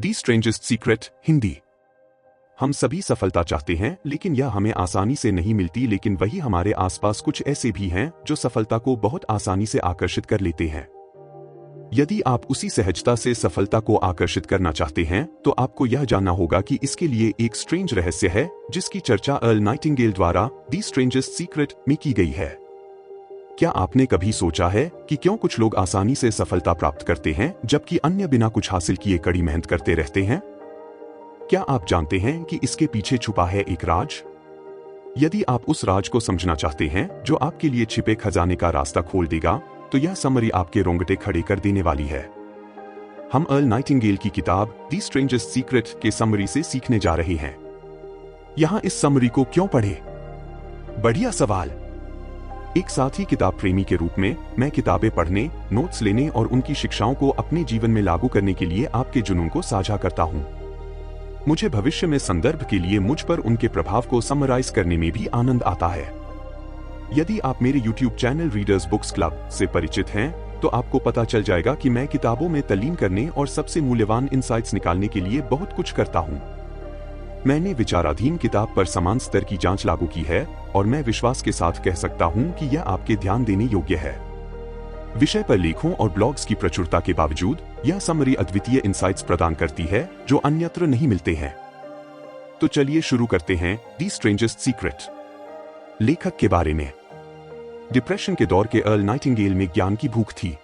दी strangest secret Hindi. हम सभी सफलता चाहते हैं, लेकिन यह हमें आसानी से नहीं मिलती। लेकिन वही हमारे आसपास कुछ ऐसे भी हैं जो सफलता को बहुत आसानी से आकर्षित कर लेते हैं। यदि आप उसी सहजता से सफलता को आकर्षित करना चाहते हैं, तो आपको यह जानना होगा कि इसके लिए एक स्ट्रेंज रहस्य है, जिसकी चर्चा अर्ल नाइटिंगेल द्वारा दी स्ट्रेंजेस्ट सीक्रेट में की गई है। क्या आपने कभी सोचा है कि क्यों कुछ लोग आसानी से सफलता प्राप्त करते हैं, जबकि अन्य बिना कुछ हासिल किए कड़ी मेहनत करते रहते हैं? क्या आप जानते हैं कि इसके पीछे छुपा है एक राज? यदि आप उस राज को समझना चाहते हैं जो आपके लिए छिपे खजाने का रास्ता खोल देगा, तो यह समरी आपके रोंगटे खड़े कर देने वाली है। हम अर्ल नाइटिंगेल की किताब दी स्ट्रेंजेस्ट सीक्रेट के समरी से सीखने जा रहे हैं। यहां इस समरी को क्यों पढ़े? बढ़िया सवाल। एक साथी किताब प्रेमी के रूप में मैं किताबें पढ़ने, नोट्स लेने और उनकी शिक्षाओं को अपने जीवन में लागू करने के लिए आपके जुनून को साझा करता हूं। मुझे भविष्य में संदर्भ के लिए मुझ पर उनके प्रभाव को समराइज करने में भी आनंद आता है। यदि आप मेरे YouTube channel readers books club से परिचित हैं, तो आपको पता चल जाएगा कि मैं किताबों में तल्लीन करने और सबसे मूल्यवान इंसाइट्स निकालने के लिए बहुत कुछ करता हूं। मैंने विचाराधीन किताब पर समान स्तर की जांच लागू की है, और मैं विश्वास के साथ कह सकता हूं कि यह आपके ध्यान देने योग्य है। विषय पर लेखों और ब्लॉग्स की प्रचुरता के बावजूद यह समरी अद्वितीय इंसाइट्स प्रदान करती है जो अन्यत्र नहीं मिलते हैं। तो चलिए शुरू करते हैं दी स्ट्रेंजेस्ट सीक्रेट। लेखक के बारे में। डिप्रेशन के दौर के अर्ल नाइटिंगेल में ज्ञान की भूख थी।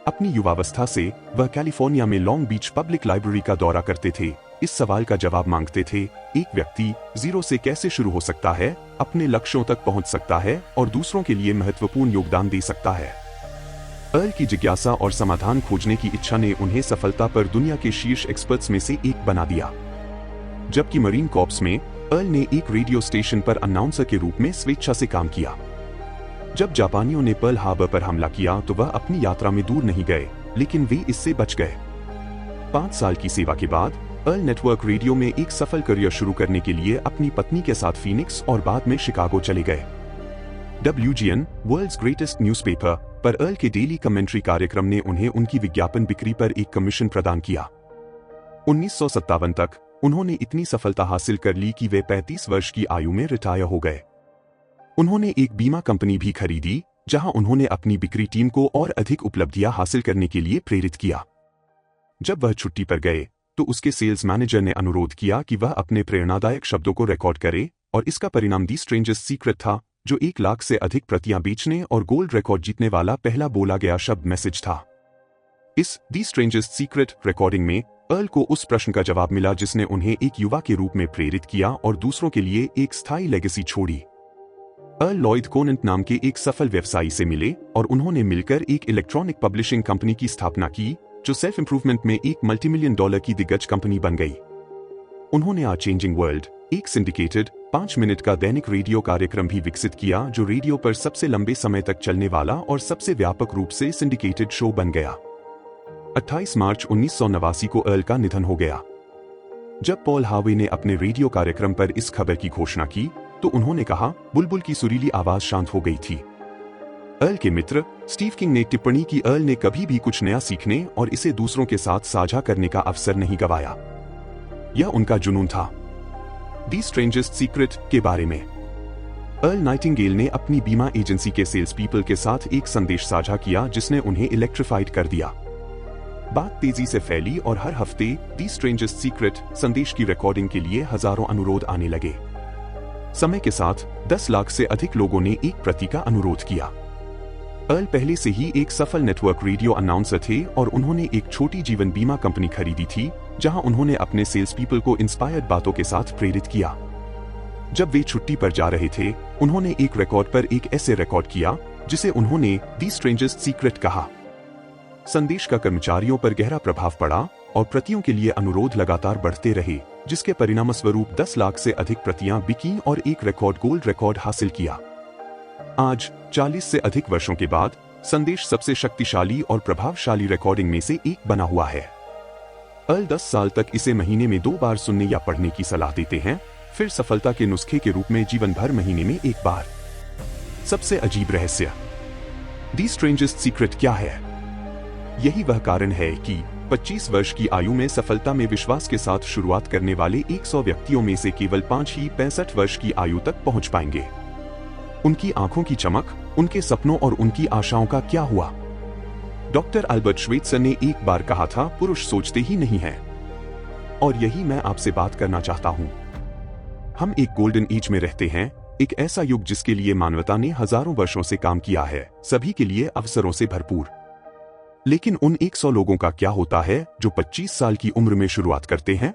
अपनी युवावस्था से वह कैलिफोर्निया में लॉन्ग बीच पब्लिक लाइब्रेरी का दौरा करते थे। इस सवाल का जवाब मांगते थे, एक व्यक्ति जीरो से कैसे शुरू हो सकता है, अपने लक्ष्यों तक पहुंच सकता है और दूसरों के लिए महत्वपूर्ण योगदान दे सकता है। अर्ल की जिज्ञासा और समाधान खोजने की इच्छा ने उन्हें सफलता पर दुनिया के शीर्ष एक्सपर्ट्स में से एक बना दिया। जबकि मरीन कॉर्प्स में अर्ल ने एक रेडियो स्टेशन पर अनाउंसर के रूप में स्वेच्छा से काम किया। जब जापानियों ने पर्ल हार्बर पर हमला किया, तो वह अपनी यात्रा में दूर नहीं गए, लेकिन वे इससे बच गए। 5 साल की सेवा के बाद अर्ल नेटवर्क रेडियो में एक सफल करियर शुरू करने के लिए अपनी पत्नी के साथ फीनिक्स और बाद में शिकागो चले गए। WGN वर्ल्ड्स ग्रेटेस्ट न्यूज़पेपर पर अर्ल के डेली कमेंट्री कार्यक्रम ने उन्हें उनकी विज्ञापन बिक्री पर एक कमीशन प्रदान किया। 1957 तक उन्होंने इतनी सफलता हासिल कर ली कि वे 35 वर्ष की आयु में रिटायर हो गए। उन्होंने एक बीमा कंपनी भी खरीदी, जहां उन्होंने अपनी बिक्री टीम को और अधिक उपलब्धियां हासिल करने के लिए प्रेरित किया। जब वह छुट्टी पर गए, तो उसके सेल्स मैनेजर ने अनुरोध किया कि वह अपने प्रेरणादायक शब्दों को रिकॉर्ड करे, और इसका परिणाम दी स्ट्रेंजेस्ट सीक्रेट था, जो 1 लाख से अधिक प्रतियां बेचने और गोल्ड रिकॉर्ड जीतने वाला पहला बोला गया शब्द मैसेज था। इस दी स्ट्रेंजेस्ट सीक्रेट रिकॉर्डिंग में अर्ल को उस प्रश्न का जवाब मिला जिसने उन्हें एक युवा के रूप में प्रेरित किया और दूसरों के लिए एक स्थायी लेगेसी छोड़ी। अर्ल लॉयड कोनेंट नाम के एक सफल व्यवसायी से मिले और उन्होंने मिलकर एक इलेक्ट्रॉनिक पब्लिशिंग कंपनी की स्थापना की, जो सेल्फ इंप्रूवमेंट में एक मल्टीमिलियन डॉलर की दिग्गज कंपनी बन गई। उन्होंने आ चेंजिंग वर्ल्ड, एक सिंडिकेटेड 5 मिनट का दैनिक रेडियो कार्यक्रम भी विकसित किया, जो रेडियो पर सबसे लंबे समय तक चलने वाला और सबसे व्यापक रूप से सिंडिकेटेड शो बन गया। 28 मार्च 1989 को अर्ल का निधन हो गया। जब पॉल हार्वे ने अपने रेडियो कार्यक्रम पर इस खबर की घोषणा की, तो उन्होंने कहा, बुलबुल की सुरीली आवाज शांत हो गई थी। अर्ल के मित्र स्टीव किंग ने टिप्पणी की, अर्ल ने कभी भी कुछ नया सीखने और इसे दूसरों के साथ साझा करने का अवसर नहीं गंवाया। यह उनका जुनून था। दी स्ट्रेंजेस्ट सीक्रेट के बारे में। अर्ल नाइटिंगेल ने अपनी बीमा एजेंसी के सेल्स पीपल के साथ एक संदेश साझा किया जिसने उन्हें इलेक्ट्रीफाइड कर दिया। बात तेजी से फैली और हर हफ्ते दी स्ट्रेंजेस्ट सीक्रेट संदेश की रिकॉर्डिंग के लिए हजारों अनुरोध आने लगे। समय के साथ 10 लाख से अधिक लोगों ने एक प्रति का अनुरोध किया। अर्ल पहले से ही एक सफल नेटवर्क रेडियो अनाउंसर थे और उन्होंने एक छोटी जीवन बीमा कंपनी खरीदी थी, जहां उन्होंने अपने सेल्स पीपल को इंस्पायर्ड बातों के साथ प्रेरित किया। जब वे छुट्टी पर जा रहे थे, उन्होंने एक रिकॉर्ड पर एक ऐसे रिकॉर्ड किया जिसे उन्होंने दी स्ट्रेंजेस्ट सीक्रेट कहा। संदेश का कर्मचारियों पर गहरा प्रभाव पड़ा और प्रतियों के लिए अनुरोध लगातार बढ़ते रहे, जिसके परिणामस्वरूप 10 लाख से अधिक प्रतियां बिकी और एक रिकॉर्ड गोल्ड रिकॉर्ड हासिल किया। आज 40 से अधिक वर्षों के बाद संदेश सबसे शक्तिशाली और प्रभावशाली रिकॉर्डिंग में से एक बना हुआ है। अर्ल 10 साल तक इसे महीने में 2 बार सुनने या पढ़ने की सलाह देते हैं, फिर सफलता के नुस्खे के रूप में जीवन भर महीने में 1 बार। सबसे अजीब रहस्य। दी स्ट्रेंजेस्ट सीक्रेट क्या है? यही वह कारण है कि 25 वर्ष की आयु में सफलता में विश्वास के साथ शुरुआत करने वाले 100 व्यक्तियों में से केवल 5 ही 65 वर्ष की आयु तक पहुंच पाएंगे। उनकी आंखों की चमक, उनके सपनों और उनकी आशाओं का क्या हुआ? डॉक्टर अल्बर्ट श्वेत्सर ने एक बार कहा था, पुरुष सोचते ही नहीं हैं। और यही मैं आपसे बात करना चाहता हूं। हम एक गोल्डन एज में रहते हैं, एक ऐसा युग जिसके लिए मानवता ने हजारों वर्षों से काम किया है, सभी के लिए अवसरों से भरपूर। लेकिन उन 100 लोगों का क्या होता है जो 25 साल की उम्र में शुरुआत करते हैं?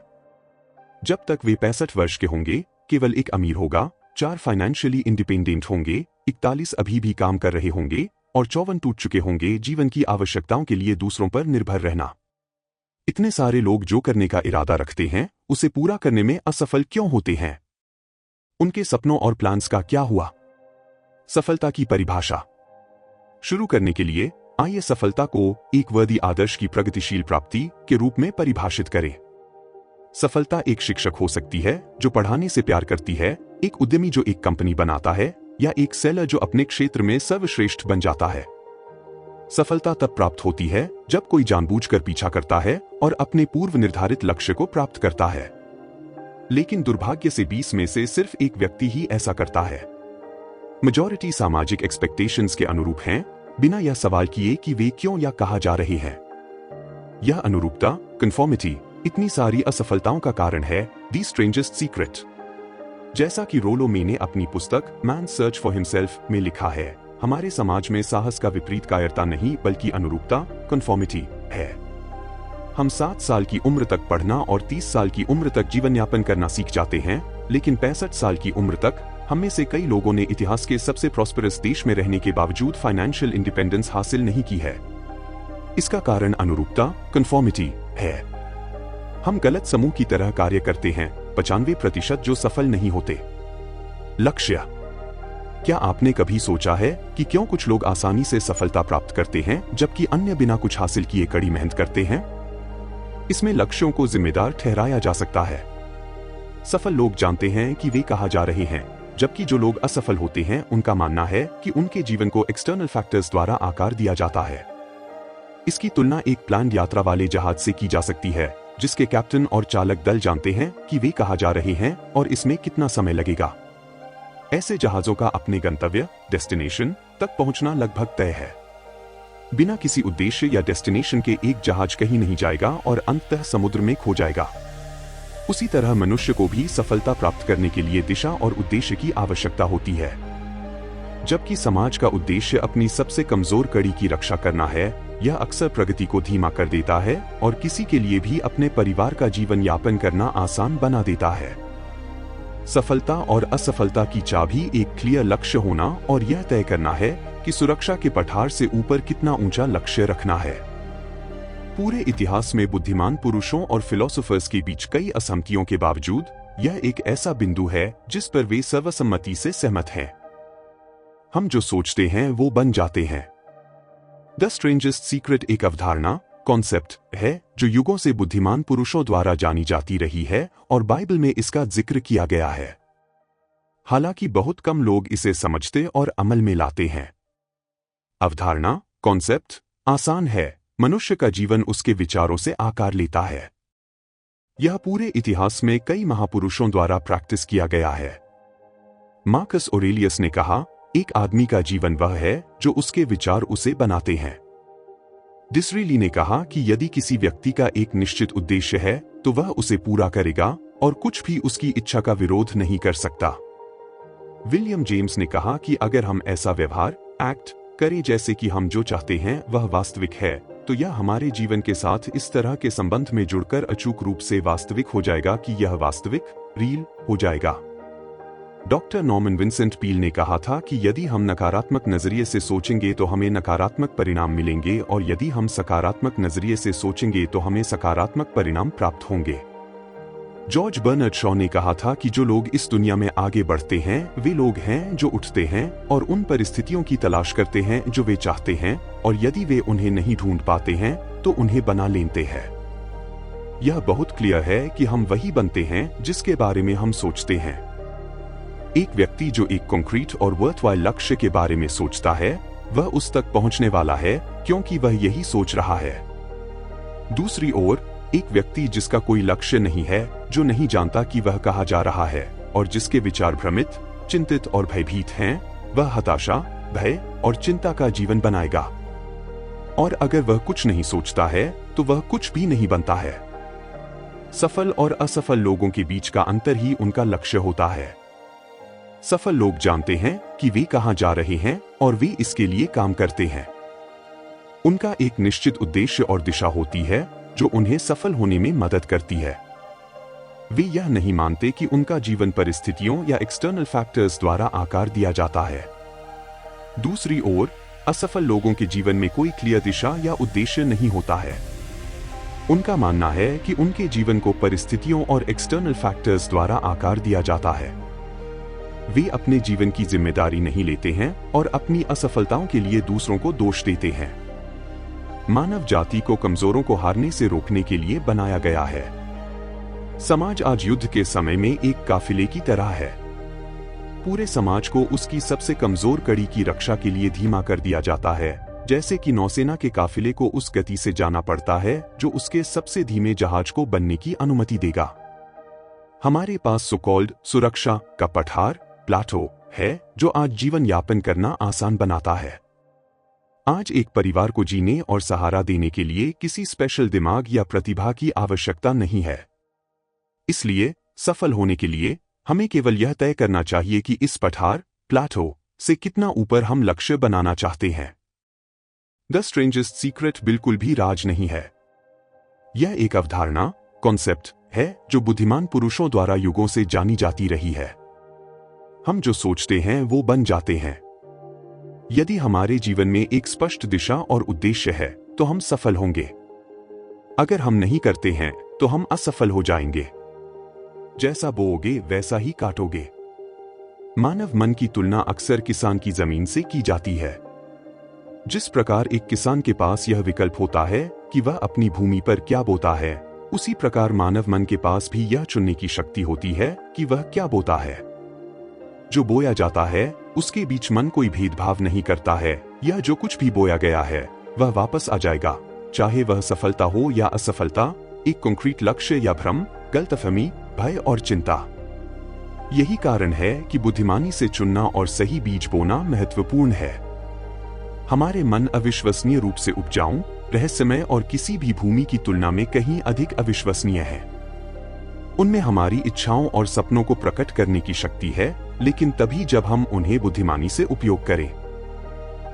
जब तक वे 65 वर्ष के होंगे, केवल एक अमीर होगा, 4 फाइनेंशियली इंडिपेंडेंट होंगे, 41 अभी भी काम कर रहे होंगे और 54 टूट चुके होंगे जीवन की आवश्यकताओं के लिए दूसरों पर निर्भर रहना। इतने सारे लोग जो करने का इरादा रखते हैं, उसे पूरा करने में असफल क्यों होते हैं? उनके सपनों और प्लान्स का क्या हुआ? सफलता की परिभाषा शुरू करने के लिए आइए सफलता को एक वर्दी आदर्श की प्रगतिशील प्राप्ति के रूप में परिभाषित करें। सफलता एक शिक्षक हो सकती है जो पढ़ाने से प्यार करती है, एक उद्यमी जो एक कंपनी बनाता है, या एक सेलर जो अपने क्षेत्र में सर्वश्रेष्ठ बन जाता है। सफलता तब प्राप्त होती है जब कोई जानबूझकर पीछा करता है और अपने पूर्व निर्धारित लक्ष्य को प्राप्त करता है। लेकिन दुर्भाग्य से 20 में से सिर्फ एक व्यक्ति ही ऐसा करता है। मेजॉरिटी सामाजिक एक्सपेक्टेशंस के अनुरूप हैं, बिना यह सवाल किए कि वे क्यों या कहा जा रहे हैं। यह अनुरूपता, कंफॉर्मिटी, इतनी सारी असफलताओं का कारण है। द स्ट्रेंजेस्ट सीक्रेट, जैसा कि रोलो मे ने अपनी पुस्तक मैन सर्च फॉर हिमसेल्फ में लिखा है, हमारे समाज में साहस का विपरीत कायरता नहीं बल्कि अनुरूपता, कंफॉर्मिटी है। हम 7 साल की उम्र तक पढ़ना और 30 साल की उम्र तक जीवन यापन करना सीख जाते हैं, लेकिन 65 साल की उम्र तक हम में से कई लोगों ने इतिहास के सबसे प्रॉस्परस देश में रहने के बावजूद फाइनेंशियल इंडिपेंडेंस हासिल नहीं की है। इसका कारण अनुरूपता, कंफॉर्मिटी है। हम गलत समूह की तरह कार्य करते हैं, 95% जो सफल नहीं होते। लक्ष्य, क्या आपने कभी सोचा है कि क्यों कुछ लोग आसानी से सफलता प्राप्त करते हैं जबकि अन्य बिना कुछ हासिल किए कड़ी मेहनत करते हैं? इसमें लक्ष्यों को जिम्मेदार ठहराया जा सकता है। सफल लोग जानते हैं कि वे कहाँ जा रहे हैं, जबकि जो लोग असफल होते हैं उनका मानना है कि उनके जीवन को एक्सटर्नल फैक्टर्स द्वारा आकार दिया जाता है। इसकी तुलना एक प्लान्ड यात्रा वाले जहाज से की जा सकती है, जिसके कैप्टन और चालक दल जानते हैं कि वे कहाँ जा रहे हैं और इसमें कितना समय लगेगा। ऐसे जहाजों का अपने गंतव्य, डेस्टिनेशन तक पहुंचना लगभग तय है। बिना किसी उद्देश्य या डेस्टिनेशन के एक जहाज कहीं नहीं जाएगा और अंततः समुद्र में खो जाएगा। उसी तरह मनुष्य को भी सफलता प्राप्त करने के लिए दिशा और उद्देश्य की आवश्यकता होती है। जबकि समाज का उद्देश्य अपनी सबसे कमजोर कड़ी की रक्षा करना है, यह अक्सर प्रगति को धीमा कर देता है और किसी के लिए भी अपने परिवार का जीवन यापन करना आसान बना देता है। सफलता और असफलता की चाबी एक क्लियर लक्ष्य होना और यह तय करना है कि सुरक्षा के पठार से ऊपर कितना ऊंचा लक्ष्य रखना है। पूरे इतिहास में बुद्धिमान पुरुषों और फिलोसोफर्स के बीच कई असहमतियों के बावजूद यह एक ऐसा बिंदु है जिस पर वे सर्वसम्मति से सहमत हैं। हम जो सोचते हैं वो बन जाते हैं। द स्ट्रेंजेस्ट सीक्रेट एक अवधारणा, कॉन्सेप्ट है जो युगों से बुद्धिमान पुरुषों द्वारा जानी जाती रही है और बाइबल में इसका जिक्र किया गया है। हालांकि बहुत कम लोग इसे समझते और अमल में लाते हैं। अवधारणा, कॉन्सेप्ट आसान है, मनुष्य का जीवन उसके विचारों से आकार लेता है। यह पूरे इतिहास में कई महापुरुषों द्वारा प्रैक्टिस किया गया है। मार्कस ऑरेलियस ने कहा, एक आदमी का जीवन वह है जो उसके विचार उसे बनाते हैं। डिसरेली ने कहा कि यदि किसी व्यक्ति का एक निश्चित उद्देश्य है तो वह उसे पूरा करेगा और कुछ भी उसकी इच्छा का विरोध नहीं कर सकता। विलियम जेम्स ने कहा कि अगर हम ऐसा व्यवहार, एक्ट करें जैसे कि हम जो चाहते हैं वह वास्तविक है, तो यह हमारे जीवन के साथ इस तरह के संबंध में जुड़कर अचूक रूप से वास्तविक हो जाएगा कि यह वास्तविक, रियल हो जाएगा। डॉक्टर नॉर्मन विंसेंट पील ने कहा था कि यदि हम नकारात्मक नजरिए से सोचेंगे तो हमें नकारात्मक परिणाम मिलेंगे और यदि हम सकारात्मक नजरिए से सोचेंगे तो हमें सकारात्मक परिणाम प्राप्त होंगे। जॉर्ज बर्नार्ड शॉ ने कहा था कि जो लोग इस दुनिया में आगे बढ़ते हैं वे लोग हैं जो उठते हैं और उन परिस्थितियों की तलाश करते हैं जो वे चाहते हैं, और यदि वे उन्हें नहीं ढूंढ पाते हैं तो उन्हें बना लेते हैं। यह बहुत क्लियर है कि हम वही बनते हैं जिसके बारे में हम सोचते हैं। एक व्यक्ति जो एक कॉन्क्रीट और वर्थवाइल लक्ष्य के बारे में सोचता है वह उस तक पहुंचने वाला है क्योंकि वह यही सोच रहा है। दूसरी ओर एक व्यक्ति जिसका कोई लक्ष्य नहीं है, जो नहीं जानता कि वह कहाँ जा रहा है और जिसके विचार भ्रमित, चिंतित और भयभीत हैं, वह हताशा, भय और चिंता का जीवन बनाएगा। और अगर वह कुछ नहीं सोचता है तो वह कुछ भी नहीं बनता है। सफल और असफल लोगों के बीच का अंतर ही उनका लक्ष्य होता है। सफल लोग जानते हैं कि वे कहां जा रहे हैं और वे इसके लिए काम करते हैं। उनका एक निश्चित उद्देश्य और दिशा होती है जो उन्हें सफल होने में मदद करती है। वे यह नहीं मानते कि उनका जीवन परिस्थितियों या एक्सटर्नल फैक्टर्स द्वारा आकार दिया जाता है। दूसरी ओर असफल लोगों के जीवन में कोई क्लियर दिशा या उद्देश्य नहीं होता है। उनका मानना है कि उनके जीवन को परिस्थितियों और एक्सटर्नल फैक्टर्स द्वारा आकार दिया जाता है। वे अपने जीवन की जिम्मेदारी नहीं लेते हैं और अपनी असफलताओं के लिए दूसरों को दोष देते हैं। मानव जाति को कमजोरों को हारने से रोकने के लिए बनाया गया है। समाज आज युद्ध के समय में एक काफिले की तरह है। पूरे समाज को उसकी सबसे कमजोर कड़ी की रक्षा के लिए धीमा कर दिया जाता है, जैसे कि नौसेना के काफिले को उस गति से जाना पड़ता है जो उसके सबसे धीमे जहाज को बनने की अनुमति देगा। हमारे पास सो-कॉल्ड सुरक्षा का पठार प्लाटो है जो आज जीवन यापन करना आसान बनाता है। आज एक परिवार को जीने और सहारा देने के लिए किसी स्पेशल दिमाग या प्रतिभा की आवश्यकता नहीं है। इसलिए सफल होने के लिए हमें केवल यह तय करना चाहिए कि इस पठार प्लाटो से कितना ऊपर हम लक्ष्य बनाना चाहते हैं। द स्ट्रेंजेस्ट सीक्रेट बिल्कुल भी राज नहीं है। यह एक अवधारणा, कॉन्सेप्ट है जो बुद्धिमान पुरुषों द्वारा युगों से जानी जाती रही है। हम जो सोचते हैं वो बन जाते हैं। यदि हमारे जीवन में एक स्पष्ट दिशा और उद्देश्य है तो हम सफल होंगे। अगर हम नहीं करते हैं तो हम असफल हो जाएंगे। जैसा बोओगे वैसा ही काटोगे। मानव मन की तुलना अक्सर किसान की जमीन से की जाती है। जिस प्रकार एक किसान के पास यह विकल्प होता है कि वह अपनी भूमि पर क्या बोता है, उसी प्रकार मानव मन के पास भी यह चुनने की शक्ति होती है कि वह क्या बोता है। जो बोया जाता है उसके बीच मन कोई भेदभाव नहीं करता है। यह जो कुछ भी बोया गया है वह वापस आ जाएगा, चाहे वह सफलता हो या असफलता, एक कॉन्क्रीट लक्ष्य या भ्रम, गलतफहमी, भय और चिंता। यही कारण है कि बुद्धिमानी से चुनना और सही बीज बोना महत्वपूर्ण है। हमारे मन अविश्वसनीय रूप से उपजाऊ, रहस्यमय और किसी भी भूमि की तुलना में कहीं अधिक अविश्वसनीय है। उनमें हमारी इच्छाओं और सपनों को प्रकट करने की शक्ति है, लेकिन तभी जब हम उन्हें बुद्धिमानी से उपयोग करें।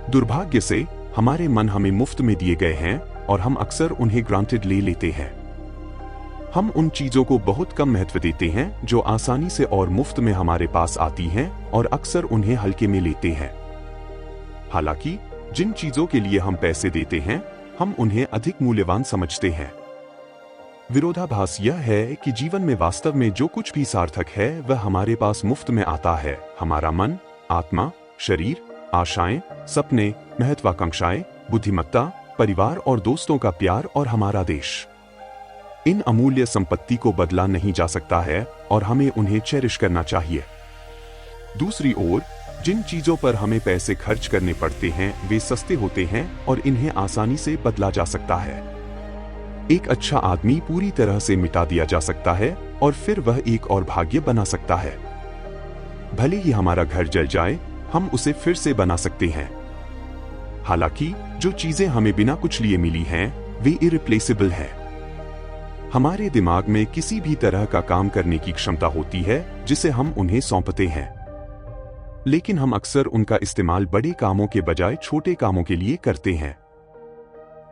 दुर्भाग्य से हमारे मन हमें मुफ्त में दिए गए हैं और हम अक्सर उन्हें ग्रांटेड ले लेते हैं। हम उन चीजों को बहुत कम महत्व देते हैं जो आसानी से और मुफ्त में हमारे पास आती हैं और अक्सर उन्हें हल्के में लेते हैं। हालांकि जिन चीजों के लिए हम पैसे देते हैं हम उन्हें अधिक मूल्यवान समझते हैं। विरोधाभास यह है कि जीवन में वास्तव में जो कुछ भी सार्थक है वह हमारे पास मुफ्त में आता है। हमारा मन, आत्मा, शरीर, आशाएं, सपने, महत्वाकांक्षाएं, बुद्धिमत्ता, परिवार और दोस्तों का प्यार और हमारा देश। इन अमूल्य संपत्ति को बदला नहीं जा सकता है और हमें उन्हें चेरिश करना चाहिए। दूसरी ओर जिन चीजों पर हमें पैसे खर्च करने पड़ते हैं वे सस्ते होते हैं और इन्हें आसानी से बदला जा सकता है। एक अच्छा आदमी पूरी तरह से मिटा दिया जा सकता है और फिर वह एक और भाग्य बना सकता है। भले ही हमारा घर जल जाए हम उसे फिर से बना सकते हैं। हालांकि जो चीजें हमें बिना कुछ लिए मिली हैं वे इरिप्लेसेबल हैं। हमारे दिमाग में किसी भी तरह का काम करने की क्षमता होती है जिसे हम उन्हें सौंपते हैं, लेकिन हम अक्सर उनका इस्तेमाल बड़े कामों के बजाय छोटे कामों के लिए करते हैं।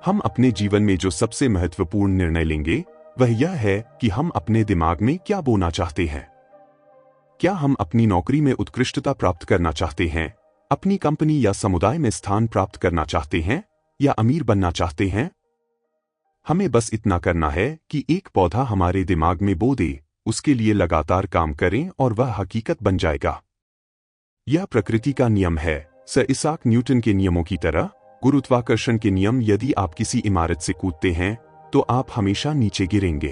हम अपने जीवन में जो सबसे महत्वपूर्ण निर्णय लेंगे वह यह है कि हम अपने दिमाग में क्या बोना चाहते हैं। क्या हम अपनी नौकरी में उत्कृष्टता प्राप्त करना चाहते हैं, अपनी कंपनी या समुदाय में स्थान प्राप्त करना चाहते हैं या अमीर बनना चाहते हैं? हमें बस इतना करना है कि एक पौधा हमारे दिमाग में बो दे, उसके लिए लगातार काम करें और वह हकीकत बन जाएगा। यह प्रकृति का नियम है, सर इसाक न्यूटन के नियमों की तरह। गुरुत्वाकर्षण के नियम, यदि आप किसी इमारत से कूदते हैं तो आप हमेशा नीचे गिरेंगे।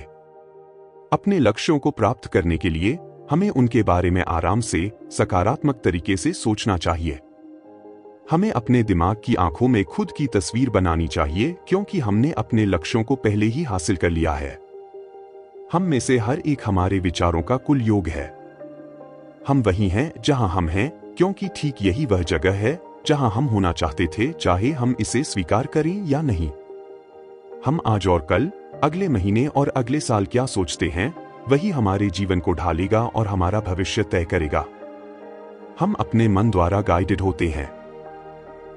अपने लक्ष्यों को प्राप्त करने के लिए हमें उनके बारे में आराम से, सकारात्मक तरीके से सोचना चाहिए। हमें अपने दिमाग की आंखों में खुद की तस्वीर बनानी चाहिए क्योंकि हमने अपने लक्ष्यों को पहले ही हासिल कर लिया है। हम में से हर एक हमारे विचारों का कुल योग है। हम वही हैं जहां हम हैं, क्योंकि ठीक यही वह जगह है जहां हम होना चाहते थे, चाहे हम इसे स्वीकार करें या नहीं। हम आज और कल, अगले महीने और अगले साल क्या सोचते हैं, वही हमारे जीवन को ढालेगा और हमारा भविष्य तय करेगा। हम अपने मन द्वारा गाइडेड होते हैं।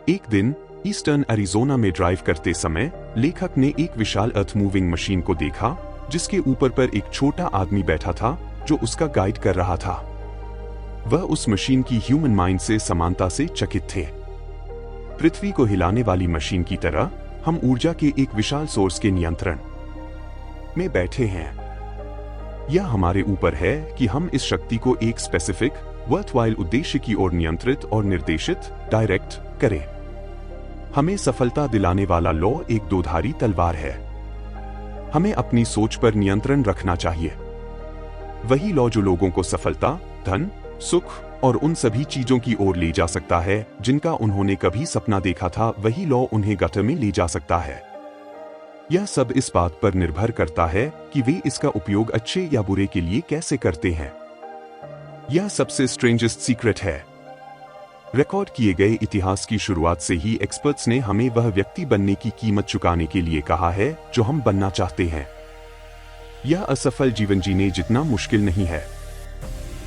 एक दिन ईस्टर्न एरिज़ोना में ड्राइव करते समय लेखक ने एक विशाल अर्थ मूविंग मशीन को देखा, जिसके ऊपर पर एक छोटा आदमी बैठा था जो उसका गाइड कर रहा था। वह उस मशीन की ह्यूमन माइंड से समानता से चकित थे। पृथ्वी को हिलाने वाली मशीन की तरह हम ऊर्जा के एक विशाल सोर्स के नियंत्रण में बैठे हैं। यह हमारे ऊपर है कि हम इस शक्ति को एक स्पेसिफिक वर्थवाइल उद्देश्य की ओर नियंत्रित और निर्देशित डायरेक्ट करें। हमें सफलता दिलाने वाला लॉ एक दोधारी तलवार है। हमें अपनी सोच पर नियंत्रण रखना चाहिए। वही लॉ जो लोगों को सफलता, धन, सुख और उन सभी चीजों की ओर ले जा सकता है जिनका उन्होंने कभी सपना देखा था, वही लॉ उन्हें गटर में ले जा सकता है। यह सब इस बात पर निर्भर करता है कि वे इसका उपयोग अच्छे या बुरे के लिए कैसे करते हैं। यह सबसे स्ट्रेंजेस्ट सीक्रेट है। रिकॉर्ड किए गए इतिहास की शुरुआत से ही एक्सपर्ट्स ने हमें वह व्यक्ति बनने की कीमत चुकाने के लिए कहा है जो हम बनना चाहते हैं। यह असफल जीवन जीने जितना मुश्किल नहीं है।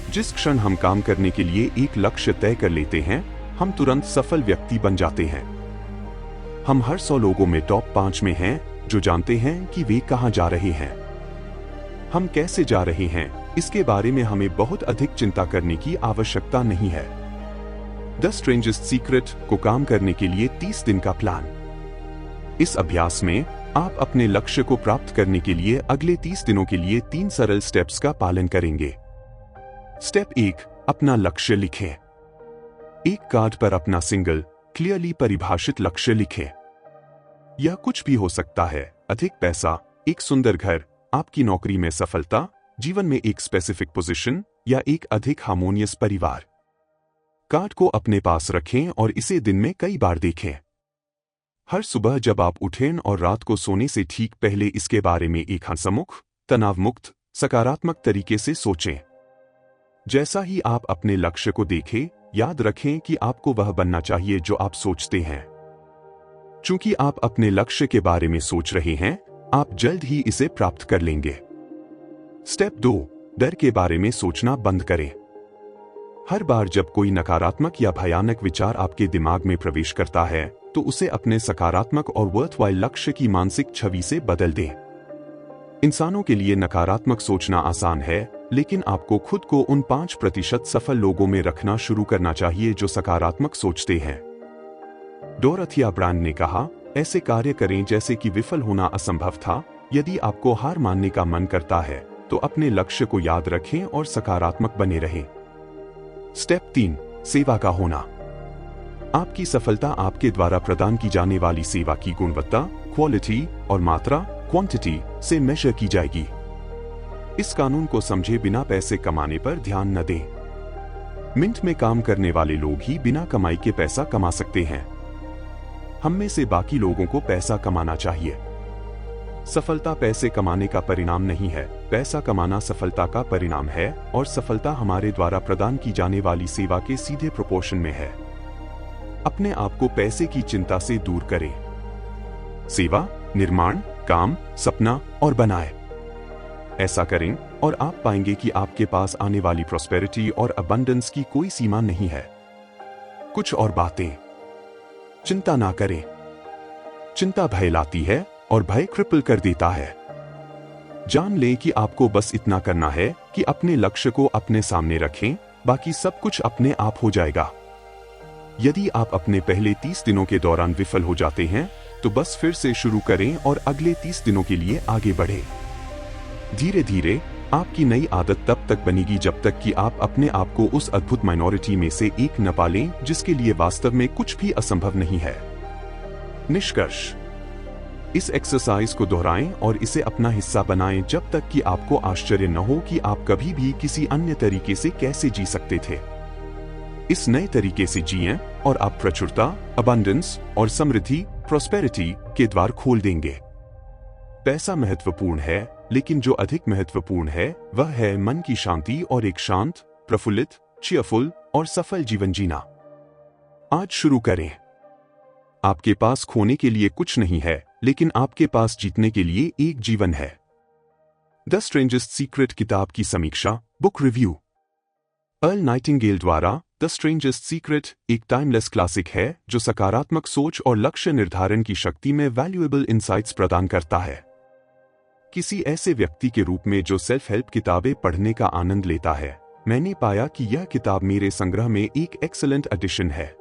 जिस क्षण हम काम करने के लिए एक लक्ष्य तय कर लेते हैं, हम तुरंत सफल व्यक्ति बन जाते हैं। हम हर 100 लोगों में टॉप 5 में हैं जो जानते हैं कि वे कहां जा रहे हैं। हम कैसे जा रहे हैं, इसके बारे में हमें बहुत अधिक चिंता करने की आवश्यकता नहीं है। द स्ट्रेंजेस्ट सीक्रेट को काम करने के लिए 30 दिन का प्लान। इस अभ्यास में आप अपने लक्ष्य को प्राप्त करने के लिए अगले 30 दिनों के लिए 3 सरल स्टेप्स का पालन करेंगे। स्टेप 1, अपना लक्ष्य लिखें। एक कार्ड पर अपना सिंगल, क्लियरली परिभाषित लक्ष्य लिखें। यह कुछ भी हो सकता है: अधिक पैसा, एक सुंदर घर, आपकी नौकरी में सफलता, जीवन में एक स्पेसिफिक पोजीशन या एक अधिक हार्मोनियस परिवार। कार्ड को अपने पास रखें और इसे दिन में कई बार देखें। हर सुबह जब आप उठें और रात को सोने से ठीक पहले इसके बारे में एक हंसमुख, तनावमुक्त, सकारात्मक तरीके से सोचें। जैसा ही आप अपने लक्ष्य को देखें, याद रखें कि आपको वह बनना चाहिए जो आप सोचते हैं। चूंकि आप अपने लक्ष्य के बारे में सोच रहे हैं, आप जल्द ही इसे प्राप्त कर लेंगे। स्टेप 2, डर के बारे में सोचना बंद करें। हर बार जब कोई नकारात्मक या भयानक विचार आपके दिमाग में प्रवेश करता है, तो उसे अपने सकारात्मक और वर्थवाइल लक्ष्य की मानसिक छवि से बदल दें। इंसानों के लिए नकारात्मक सोचना आसान है, लेकिन आपको खुद को उन 5% सफल लोगों में रखना शुरू करना चाहिए जो सकारात्मक सोचते हैं। डोरथिया ब्रांड ने कहा, ऐसे कार्य करें जैसे कि विफल होना असंभव था। यदि आपको हार मानने का मन करता है, तो अपने लक्ष्य को याद रखें और सकारात्मक बने रहें। स्टेप 3, सेवा का होना। आपकी सफलता आपके द्वारा प्रदान की जाने वाली सेवा की गुणवत्ता, क्वालिटी और मात्रा, क्वांटिटी से मेजर की जाएगी। इस कानून को समझे बिना पैसे कमाने पर ध्यान न दें। मिंट में काम करने वाले लोग ही बिना कमाई के पैसा कमा सकते हैं। हम में से बाकी लोगों को पैसा कमाना चाहिए। सफलता पैसे कमाने का परिणाम नहीं है, पैसा कमाना सफलता का परिणाम है, और सफलता हमारे द्वारा प्रदान की जाने वाली सेवा के सीधे प्रोपोर्शन में है। अपने आप को पैसे की चिंता से दूर करें। सेवा, निर्माण, काम, सपना और बनाए। ऐसा करें और आप पाएंगे कि आपके पास आने वाली प्रॉस्पेरिटी और अबंडेंस की कोई सीमा नहीं है। कुछ और बातें। चिंता ना करें। चिंता भय लाती है और भय क्रिपल कर देता है। जान लें कि आपको बस इतना करना है कि अपने लक्ष्य को अपने सामने रखें, बाकी सब कुछ अपने आप हो जाएगा। यदि आप अपने पहले 30 दिनों के दौरान विफल हो जाते हैं, तो बस फिर से शुरू करें और अगले 30 दिनों के लिए आगे बढ़ें। धीरे धीरे आपकी नई आदत तब तक बनेगी जब तक कि आप अपने आप को उस अद्भुत माइनॉरिटी में से एक न पालें जिसके लिए वास्तव में कुछ भी असंभव नहीं है। निष्कर्ष: इस एक्सरसाइज को दोहराएं और इसे अपना हिस्सा बनाएं जब तक कि आपको आश्चर्य न हो कि आप कभी भी किसी अन्य तरीके से कैसे जी सकते थे। इस नए तरीके से जिएं और आप प्रचुरता, अबंडेंस और समृद्धि, प्रॉस्पेरिटी के द्वार खोल देंगे। पैसा महत्वपूर्ण है, लेकिन जो अधिक महत्वपूर्ण है वह है मन की शांति और एक शांत, प्रफुल्लित, चीयरफुल और सफल जीवन जीना। आज शुरू करें। आपके पास खोने के लिए कुछ नहीं है, लेकिन आपके पास जीतने के लिए एक जीवन है। द स्ट्रेंजेस्ट सीक्रेट किताब की समीक्षा, बुक रिव्यू। अर्ल नाइटिंगेल द्वारा द स्ट्रेंजेस्ट सीक्रेट एक टाइमलेस क्लासिक है जो सकारात्मक सोच और लक्ष्य निर्धारण की शक्ति में वैल्यूएबल इंसाइट्स प्रदान करता है। किसी ऐसे व्यक्ति के रूप में जो सेल्फ हेल्प किताबें पढ़ने का आनंद लेता है, मैंने पाया कि यह किताब मेरे संग्रह में एक एक्सीलेंट एडिशन है।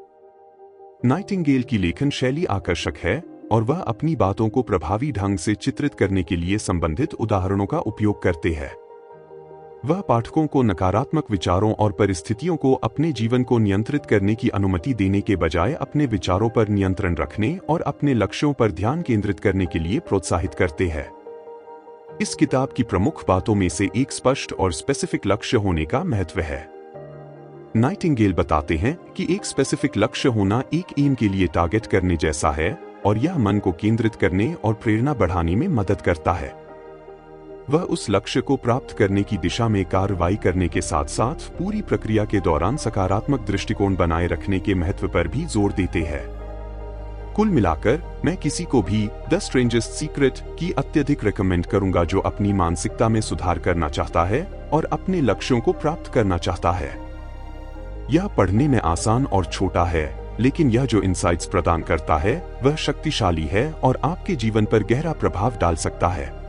नाइटिंगेल की लेखन शैली आकर्षक है और वह अपनी बातों को प्रभावी ढंग से चित्रित करने के लिए संबंधित उदाहरणों का उपयोग करते हैं। वह पाठकों को नकारात्मक विचारों और परिस्थितियों को अपने जीवन को नियंत्रित करने की अनुमति देने के बजाय अपने विचारों पर नियंत्रण रखने और अपने लक्ष्यों पर ध्यान केंद्रित करने के लिए प्रोत्साहित करते हैं। इस किताब की प्रमुख बातों में से एक स्पष्ट और स्पेसिफिक लक्ष्य होने का महत्व है। नाइटिंगेल बताते हैं कि एक स्पेसिफिक लक्ष्य होना एक एम के लिए टारगेट करने जैसा है और यह मन को केंद्रित करने और प्रेरणा बढ़ाने में मदद करता है। वह उस लक्ष्य को प्राप्त करने की दिशा में कार्रवाई करने के साथ साथ पूरी प्रक्रिया के दौरान सकारात्मक दृष्टिकोण बनाए रखने के महत्व पर भी जोर देते हैं। कुल मिलाकर मैं किसी को भी द स्ट्रेंजेस्ट सीक्रेट की अत्यधिक रिकमेंड करूंगा जो अपनी मानसिकता में सुधार करना चाहता है और अपने लक्ष्यों को प्राप्त करना चाहता है। यह पढ़ने में आसान और छोटा है, लेकिन यह जो इंसाइट्स प्रदान करता है वह शक्तिशाली है और आपके जीवन पर गहरा प्रभाव डाल सकता है।